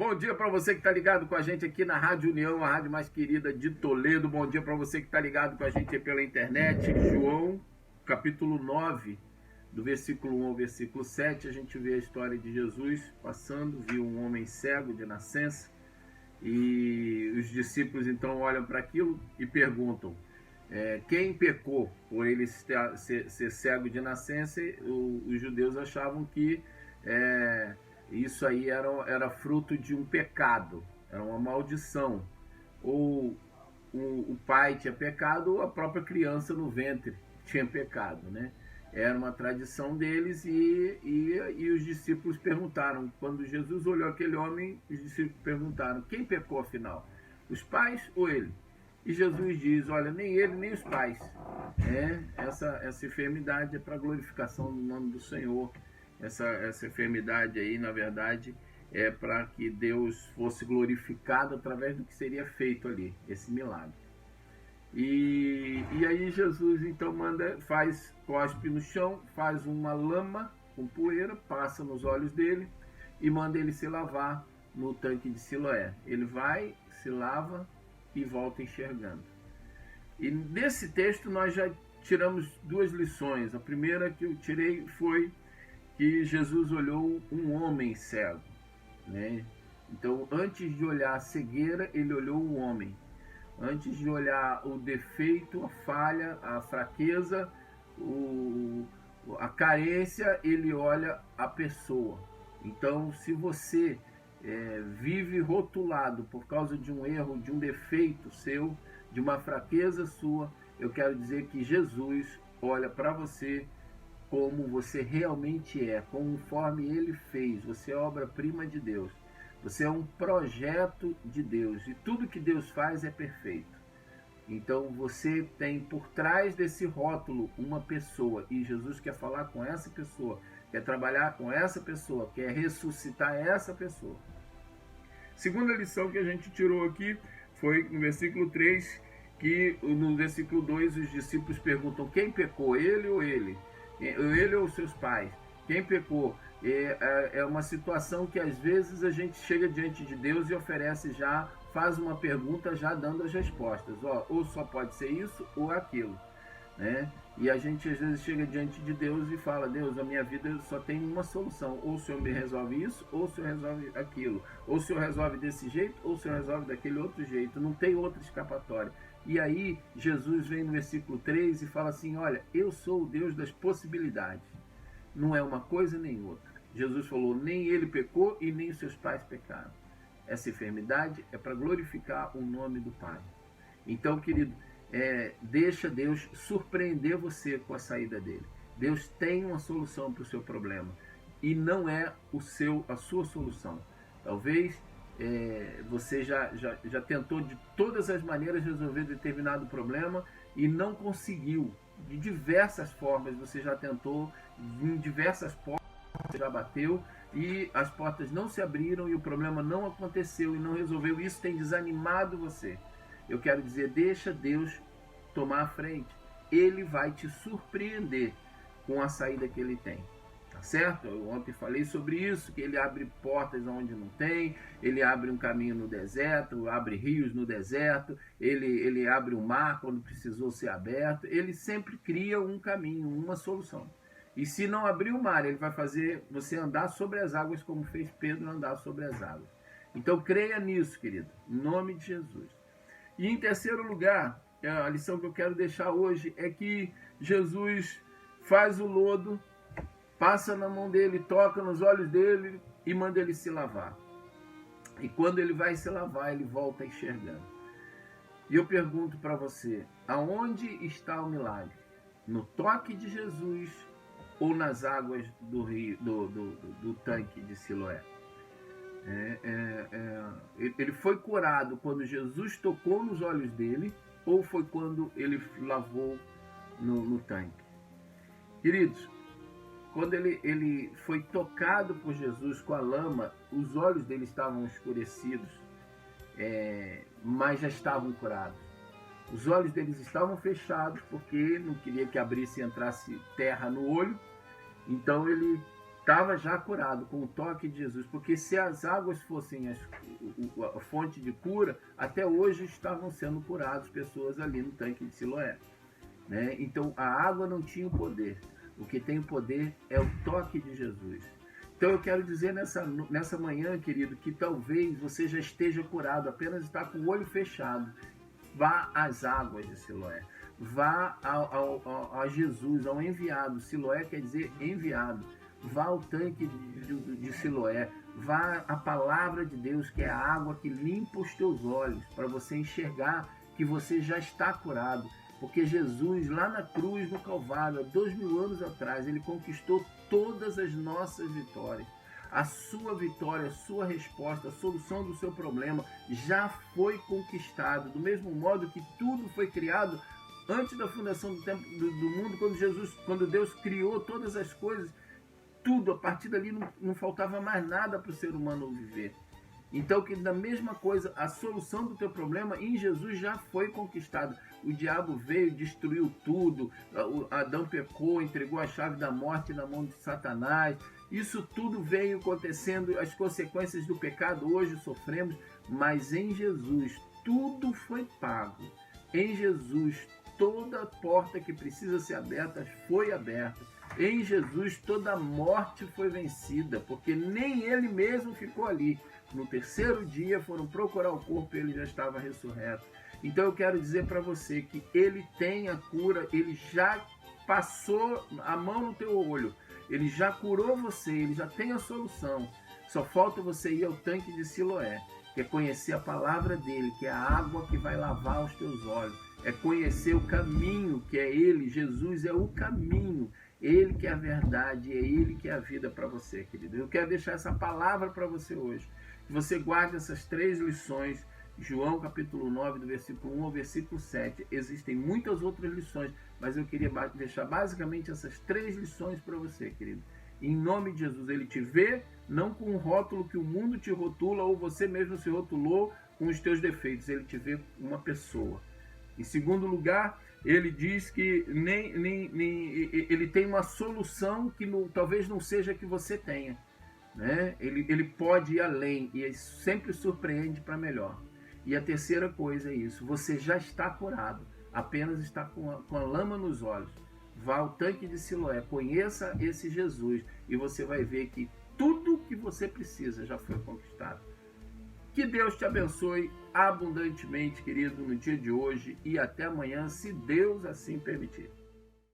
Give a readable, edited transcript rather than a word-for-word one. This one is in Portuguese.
Bom dia para você que está ligado com a gente aqui na Rádio União, a rádio mais querida de Toledo. Bom dia para você que está ligado com a gente pela internet. João, capítulo 9, do versículo 1 ao versículo 7, a gente vê a história de Jesus passando, viu um homem cego de nascença, e os discípulos então olham para aquilo e perguntam, quem pecou por ele ser cego de nascença? Os judeus achavam que isso aí era fruto de um pecado, era uma maldição. Ou o pai tinha pecado, ou a própria criança no ventre tinha pecado, né? Era uma tradição deles e os discípulos perguntaram. Quando Jesus olhou aquele homem, os discípulos perguntaram, quem pecou afinal? Os pais ou ele? E Jesus diz, olha, nem ele, nem os pais. Essa enfermidade é para a glorificação do nome do Senhor. Essa enfermidade aí, na verdade, é para que Deus fosse glorificado através do que seria feito ali, esse milagre. E aí Jesus então cospe no chão, faz uma lama com poeira, passa nos olhos dele e manda ele se lavar no tanque de Siloé. Ele vai, se lava e volta enxergando. E nesse texto nós já tiramos duas lições. A primeira que eu tirei foi que Jesus olhou um homem cego, né? Então, antes de olhar a cegueira, ele olhou o homem. Antes de olhar o defeito, a falha, a fraqueza, a carência, ele olha a pessoa. Então, se você vive rotulado por causa de um erro, de um defeito seu, de uma fraqueza sua, eu quero dizer que Jesus olha para você como você realmente é, conforme ele fez. Você é obra-prima de Deus. Você é um projeto de Deus. E tudo que Deus faz é perfeito. Então você tem por trás desse rótulo uma pessoa. E Jesus quer falar com essa pessoa. Quer trabalhar com essa pessoa. Quer ressuscitar essa pessoa. Segunda lição que a gente tirou aqui foi no versículo 3. Que no versículo 2 os discípulos perguntam, quem pecou, ele ou ele? Ele ou seus pais? Quem pecou? É uma situação que às vezes a gente chega diante de Deus e oferece faz uma pergunta já dando as respostas. Ou só pode ser isso ou aquilo, né? E a gente às vezes chega diante de Deus e fala, Deus, a minha vida só tem uma solução. Ou o Senhor me resolve isso, ou o Senhor resolve aquilo. Ou o Senhor resolve desse jeito, ou o Senhor resolve daquele outro jeito. Não tem outra escapatória. E aí Jesus vem no versículo 3 e fala assim, olha, eu sou o Deus das possibilidades. Não é uma coisa nem outra. Jesus falou, nem ele pecou e nem os seus pais pecaram. Essa enfermidade é para glorificar o nome do Pai. Então, querido, deixa Deus surpreender você com a saída dele. Deus tem uma solução para o seu problema. E não é a sua solução. Talvez você já tentou de todas as maneiras resolver determinado problema e não conseguiu. De diversas formas você já tentou, em diversas portas você já bateu e as portas não se abriram e o problema não aconteceu e não resolveu. Isso tem desanimado você. Eu quero dizer, deixa Deus tomar a frente. Ele vai te surpreender com a saída que ele tem. Tá certo? Eu ontem falei sobre isso, que ele abre portas onde não tem, ele abre um caminho no deserto, abre rios no deserto, ele abre o mar quando precisou ser aberto, ele sempre cria um caminho, uma solução. E se não abrir o mar, ele vai fazer você andar sobre as águas como fez Pedro andar sobre as águas. Então creia nisso, querido, em nome de Jesus. E em terceiro lugar, a lição que eu quero deixar hoje é que Jesus faz o lodo, passa na mão dele, toca nos olhos dele e manda ele se lavar. E quando ele vai se lavar, ele volta enxergando. E eu pergunto para você, aonde está o milagre? No toque de Jesus ou nas águas do rio, do tanque de Siloé? Ele foi curado quando Jesus tocou nos olhos dele ou foi quando ele lavou no tanque? Queridos, quando ele foi tocado por Jesus com a lama, os olhos dele estavam escurecidos, mas já estavam curados. Os olhos deles estavam fechados porque não queria que abrisse e entrasse terra no olho. Então ele estava já curado com o toque de Jesus, porque se as águas fossem a fonte de cura, até hoje estavam sendo curadas pessoas ali no tanque de Siloé, né? Então a água não tinha o poder, o que tem o poder é o toque de Jesus. Então eu quero dizer nessa manhã, querido, que talvez você já esteja curado, apenas está com o olho fechado. Vá às águas de Siloé, vá a Jesus, ao enviado. Siloé quer dizer enviado. Vá ao tanque de Siloé, vá à palavra de Deus, que é a água que limpa os teus olhos, para você enxergar que você já está curado. Porque Jesus, lá na cruz, no Calvário, há 2000 anos atrás, ele conquistou todas as nossas vitórias. A sua vitória, a sua resposta, a solução do seu problema já foi conquistada. Do mesmo modo que tudo foi criado antes da fundação do tempo do mundo, quando Deus criou todas as coisas, tudo, a partir dali não faltava mais nada para o ser humano viver. Então, que da mesma coisa, a solução do teu problema em Jesus já foi conquistada. O diabo veio, destruiu tudo, Adão pecou, entregou a chave da morte na mão de Satanás. Isso tudo veio acontecendo, as consequências do pecado hoje sofremos, mas em Jesus tudo foi pago. Em Jesus toda porta que precisa ser aberta foi aberta. Em Jesus toda morte foi vencida, porque nem ele mesmo ficou ali. No terceiro dia foram procurar o corpo e ele já estava ressurreto. Então eu quero dizer para você que ele tem a cura, ele já passou a mão no teu olho, ele já curou você, ele já tem a solução. Só falta você ir ao tanque de Siloé, que é conhecer a palavra dele, que é a água que vai lavar os teus olhos. É conhecer o caminho, que é ele, Jesus é o caminho. Ele que é a verdade, é ele que é a vida para você, querido. Eu quero deixar essa palavra para você hoje. Que você guarde essas 3 lições, João capítulo 9, do versículo 1 ao versículo 7. Existem muitas outras lições, mas eu queria deixar basicamente essas 3 lições para você, querido. Em nome de Jesus, ele te vê, não com o rótulo que o mundo te rotula, ou você mesmo se rotulou com os teus defeitos. Ele te vê uma pessoa. Em segundo lugar, ele diz que ele tem uma solução que talvez não seja a que você tenha, né? Ele pode ir além e sempre surpreende para melhor. E a terceira coisa é isso, você já está curado, apenas está com a lama nos olhos. Vá ao tanque de Siloé, conheça esse Jesus e você vai ver que tudo que você precisa já foi conquistado. Que Deus te abençoe abundantemente, querido, no dia de hoje e até amanhã, se Deus assim permitir.